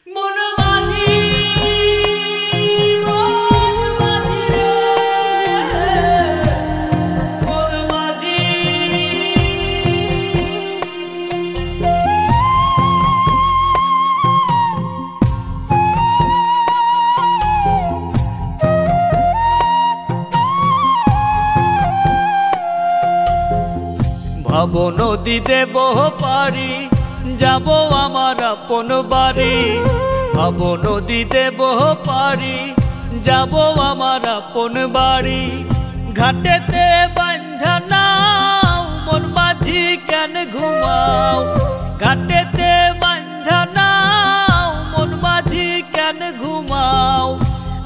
ভাব নদী দেব পারি যাব আমার আপন বাড়ি। ভাব নদী দেব পারি যাব আমার আপন বাড়ি। ঘাটেতে বান্ধা নাও মন মাঝি কেন ঘুমাও। ঘাটেতে বান্ধা নাও মন মাঝি কেন ঘুমাও।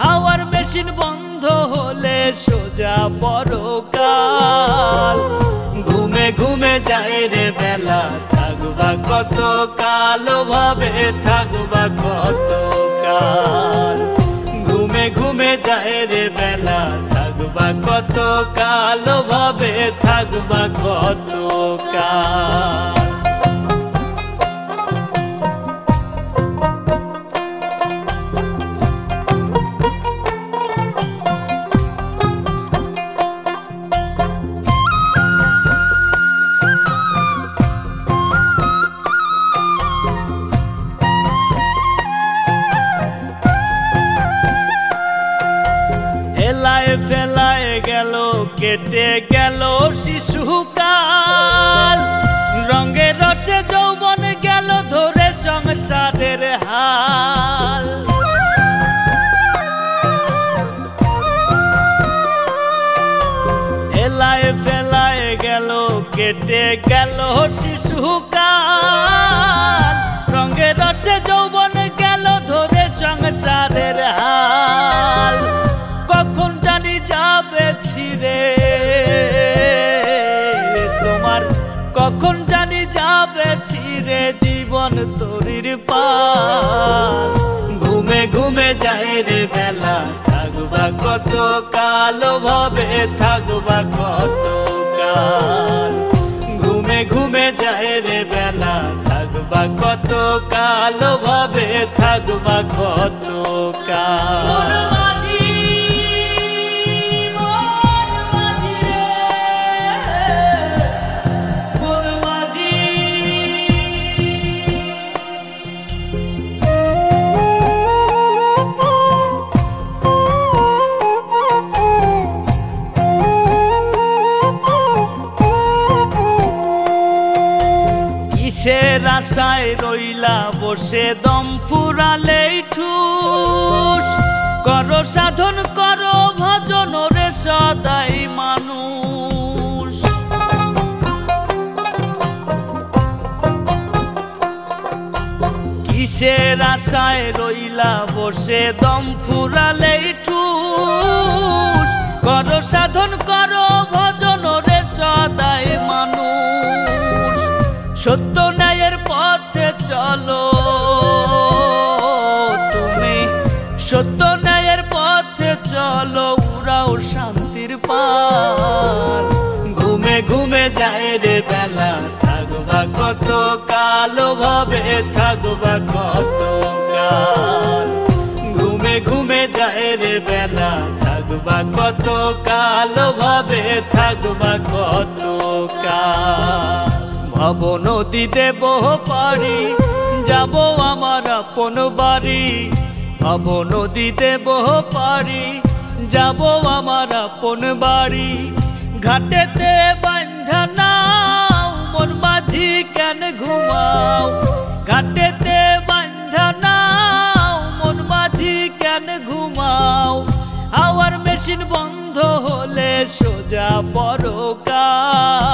হাওয়ার মেশিন বন্ধ হলে সোজা পরকাল। ঘুমে ঘুমে যায় রে বেলা থাকবা কত কাল ভাবে থাকবা কত কাল। ঘুমে ঘুমে যায় রে বেলা থাকবা কত কাল ভাবে থাকবা কত কাল। ফেলায় গেল কেটে গেল শিশুকাল। রঙে রসে যৌবন গেল ধরে সংসারের হাল। এলায় ফেলায় গেল কেটে গেল শিশুকাল। রঙে রসে যৌবন গেল ধরে সংসারের হাল। কখন জানি যাবে ছিঁড়ে তোমার, কখন জানি যাবে ছিঁড়ে জীবন তরির পাল। ঘুমে ঘুমে যায় রে বেলা থাকবা কত কাল ভাবে থাকবা কত কাল। ঘুমে ঘুমে যায় রে বেলা থাকবা কত কাল ভাবে থাকবা কত কাল। কিসের আশায় রইলা বসে দম ফুরালেই ঠুস। করো সাধন করো ভজন রে সদাই মানুষ। কিসের আশায় রইলা বসে দম ফুরালেই ঠুস। করো সাধন করো ভজন রে সদাই মানুষ। সত্য ন্যায়ের পথে চলো তুমি, সত্য ন্যায়ের পথে চলো উড়াও শান্তির পাল। ঘুমে ঘুমে যায় রে বেলা থাকবা কত কাল ভাবে থাকবা কত কাল। ঘুমে ঘুমে যায় রে বেলা থাকবা কত কাল ভাবে থাকবা কত কাল। ভাব নদী দেব পারি যাব আমার আপন বাড়ি। ভাব নদী দেব পারি যাব আমার আপন বাড়ি। ঘাটেতে বান্ধা নাও মন মাঝি কেন ঘুমাও। ঘাটেতে বান্ধা নাও মন মাঝি কেন ঘুমাও। হাওয়ার মেশিন বন্ধ হলে সোজা পরকাল।